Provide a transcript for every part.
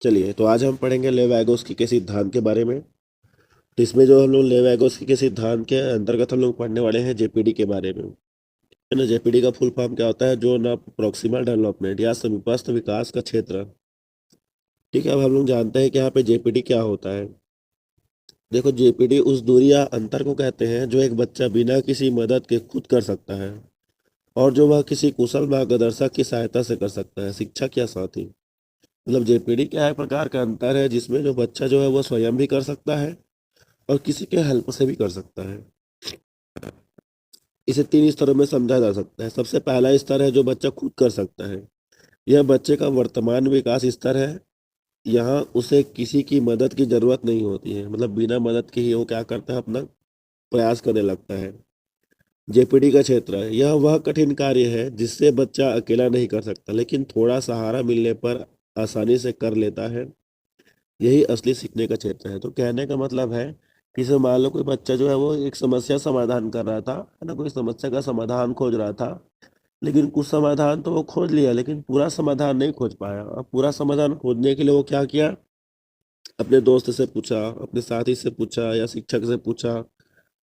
चलिए, तो आज हम पढ़ेंगे लेव-वाइगोत्स्की के सिद्धांत के बारे में। तो इसमें जो हम लोग लेव-वाइगोत्स्की के सिद्धांत के अंतर्गत हम लोग पढ़ने वाले हैं जेपीडी के बारे में, है ना। जेपीडी का फुल फॉर्म क्या होता है? जोन ऑफ प्रॉक्सिमल डेवलपमेंट या समीपस्थ विकास का क्षेत्र। ठीक है, अब हम लोग जानते हैं कि यहाँ पे जेपीडी क्या होता है। देखो, जेपीडी उस दूरी या अंतर को कहते हैं जो एक बच्चा बिना किसी मदद के खुद कर सकता है और जो वह किसी कुशल मार्गदर्शक की सहायता से कर सकता है, शिक्षक या साथी। मतलब जेपीडी क्या है? प्रकार का अंतर है जिसमें जो बच्चा जो है वो स्वयं भी कर सकता है और किसी के हेल्प से भी कर सकता है। इसे 3 स्तरों में समझा जा सकता है। सबसे पहला स्तर है जो बच्चा खुद कर सकता है। यह बच्चे का वर्तमान विकास स्तर है। यहाँ उसे किसी की मदद की जरूरत नहीं होती है, मतलब बिना मदद के ही वो क्या करता है? अपना प्रयास करने लगता है। जेपीडी का क्षेत्र है, यह वह कठिन कार्य है जिससे बच्चा अकेला नहीं कर सकता, लेकिन थोड़ा सहारा मिलने पर आसानी से कर लेता है। यही असली सीखने का क्षेत्र है। तो कहने का मतलब है कि जैसे मान लो कोई बच्चा जो है वो एक समस्या समाधान कर रहा था, है ना, कोई समस्या का समाधान खोज रहा था, लेकिन कुछ समाधान तो वो खोज लिया लेकिन पूरा समाधान नहीं खोज पाया। अब पूरा समाधान खोजने के लिए वो क्या किया? अपने दोस्त से पूछा, अपने साथी से पूछा या शिक्षक से पूछा।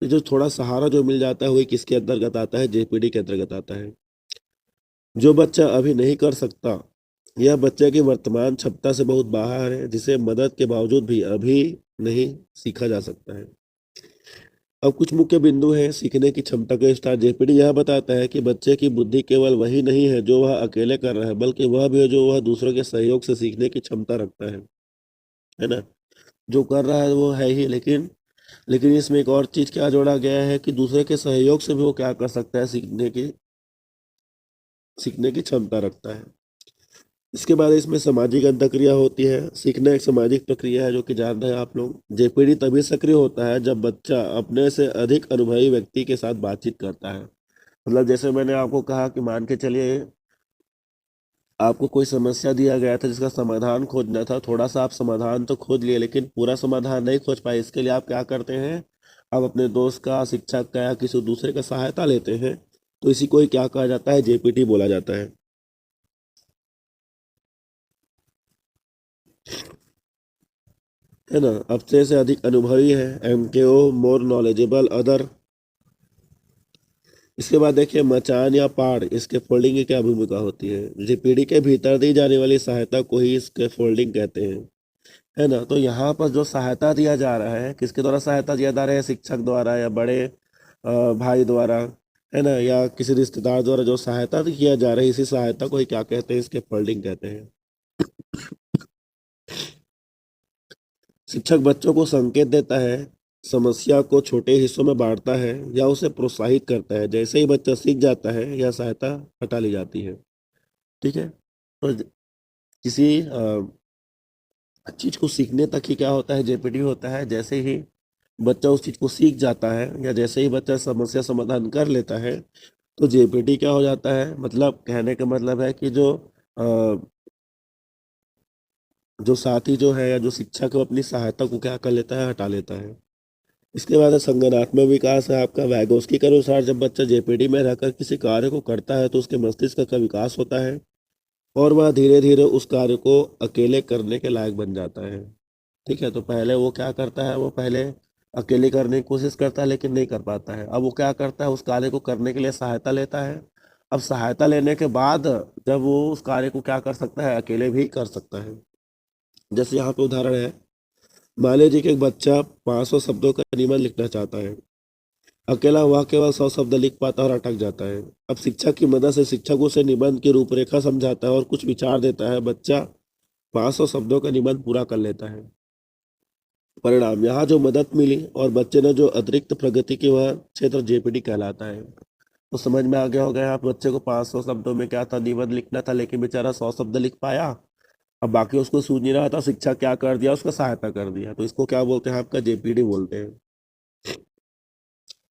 ये जो थोड़ा सहारा जो मिल जाता है वही किसके अंतर्गत आता है? जेपीडी के अंतर्गत आता है। जो बच्चा अभी नहीं कर सकता, यह बच्चे की वर्तमान क्षमता से बहुत बाहर है, जिसे मदद के बावजूद भी अभी नहीं सीखा जा सकता है। अब कुछ मुख्य बिंदु हैं सीखने की क्षमता के स्टार। जेपीडी यह बताता है कि बच्चे की बुद्धि केवल वही नहीं है जो वह अकेले कर रहा है, बल्कि वह भी है जो वह दूसरों के सहयोग से सीखने की क्षमता रखता है ना। जो कर रहा है वो है ही, लेकिन इसमें एक और चीज क्या जोड़ा गया है कि दूसरे के सहयोग से भी वो क्या कर सकता है? सीखने की क्षमता रखता है। इसके बाद इसमें सामाजिक अंतःक्रिया होती है। सीखना एक सामाजिक प्रक्रिया है जो कि जान रहे हैं आप लोग। जेपीडी तभी सक्रिय होता है जब बच्चा अपने से अधिक अनुभवी व्यक्ति के साथ बातचीत करता है। मतलब जैसे मैंने आपको कहा कि मान के चलिए आपको कोई समस्या दिया गया था जिसका समाधान खोजना था। थोड़ा सा आप समाधान तो खोज लिए लेकिन पूरा समाधान नहीं खोज पाए। इसके लिए आप क्या करते हैं? आप अपने दोस्त का, शिक्षक का या किसी दूसरे का सहायता लेते हैं। तो इसी को ही क्या कहा जाता है? जेपीटी बोला जाता है। है ना। अपने से अधिक अनुभवी है, एमकेओ मोर नॉलेजेबल अदर। इसके बाद देखिए मचान या पाड़, इसके फोल्डिंग की क्या भूमिका होती है? जेपीडी के भीतर दी जाने वाली सहायता को ही इसके फोल्डिंग कहते हैं, है ना। तो यहाँ पर जो सहायता दिया जा रहा है, किसके द्वारा सहायता दिया जा रहा है? शिक्षक द्वारा या बड़े भाई द्वारा, है ना, या किसी रिश्तेदार द्वारा जो सहायता किया जा रहा है, इसी सहायता को ही क्या कहते हैं? इसके फोल्डिंग कहते हैं। शिक्षक बच्चों को संकेत देता है, समस्या को छोटे हिस्सों में बांटता है या उसे प्रोत्साहित करता है। जैसे ही बच्चा सीख जाता है यह सहायता हटा ली जाती है। ठीक है। तो किसी चीज को सीखने तक ही क्या होता है? जेपीडी होता है। जैसे ही बच्चा उस चीज को सीख जाता है या जैसे ही बच्चा समस्या समाधान कर लेता है तो जेपीडी क्या हो जाता है? मतलब कहने का मतलब है कि जो साथी जो है या जो शिक्षक है वो अपनी सहायता को क्या कर लेता है? हटा लेता है। इसके बाद संज्ञानात्मक विकास है आपका। वैगोस्की के अनुसार जब बच्चा जेपीडी में रहकर किसी कार्य को करता है तो उसके मस्तिष्क का विकास होता है और वह धीरे धीरे उस कार्य को अकेले करने के लायक बन जाता है। ठीक है। तो पहले वो क्या करता है? वो पहले अकेले करने की कोशिश करता है लेकिन नहीं कर पाता है। अब वो क्या करता है? उस कार्य को करने के लिए सहायता लेता है। अब सहायता लेने के बाद जब वो उस कार्य को क्या कर सकता है? अकेले भी कर सकता है। जैसे यहाँ पे उदाहरण है, मान लीजिए कि एक बच्चा 500 शब्दों का निबंध लिखना चाहता है। अकेला वह केवल 100 शब्द लिख पाता है और अटक जाता है। अब शिक्षक की मदद से शिक्षक उसे निबंध की रूपरेखा समझाता है और कुछ विचार देता है। बच्चा 500 शब्दों का निबंध पूरा कर लेता है। परिणाम, यहाँ जो मदद मिली और बच्चे ने जो अतिरिक्त प्रगति की, वह क्षेत्र जेपीडी कहलाता है। तो समझ में आ गया होगा। आप बच्चे को 500 शब्दों में क्या था? निबंध लिखना था, लेकिन बेचारा 100 शब्द लिख पाया। अब बाकी उसको सूझ नहीं रहा था, शिक्षक क्या कर दिया? उसका सहायता कर दिया। तो इसको क्या बोलते हैं? आपका जेपीडी बोलते हैं।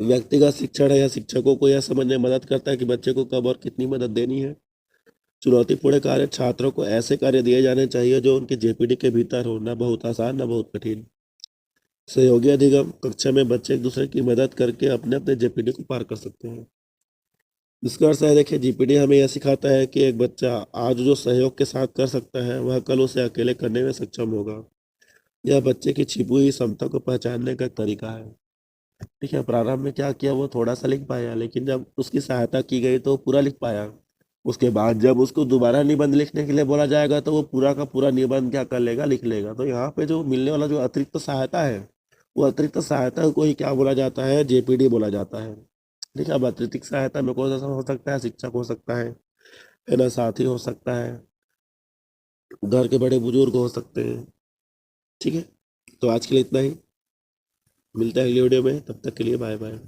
व्यक्तिगत शिक्षण है या शिक्षकों को यह समझने में मदद करता है कि बच्चे को कब और कितनी मदद देनी है। चुनौतीपूर्ण कार्य, छात्रों को ऐसे कार्य दिए जाने चाहिए जो उनके जेपीडी के भीतर हो, ना बहुत आसान ना बहुत कठिन। सहयोगी अधिगम, कक्षा में बच्चे एक दूसरे की मदद करके अपने अपने जेपीडी को पार कर सकते हैं। निष्कर्ष है, देखिए जीपीडी हमें यह सिखाता है कि एक बच्चा आज जो सहयोग के साथ कर सकता है वह कल उसे अकेले करने में सक्षम होगा। यह बच्चे की छिपी हुई क्षमता को पहचानने का एक तरीका है। ठीक है, प्रारंभ में क्या किया, वो थोड़ा सा लिख पाया, लेकिन जब उसकी सहायता की गई तो वो पूरा लिख पाया। उसके बाद जब उसको दोबारा निबंध लिखने के लिए बोला जाएगा तो वो पूरा का पूरा निबंध क्या कर लेगा, लिख लेगा। तो यहाँ पे जो मिलने वाला जो अतिरिक्त सहायता है, वो अतिरिक्त सहायता को ही क्या बोला जाता है, जेपीडी बोला जाता है। ठीक है, अब अतिरिक्त सहायता में कौन सा हो सकता है, शिक्षक हो सकता है ना, साथी हो सकता है, घर के बड़े बुजुर्ग हो सकते हैं। ठीक है, तो आज के लिए इतना ही, मिलते हैं अगली वीडियो में, तब तक के लिए बाय बाय।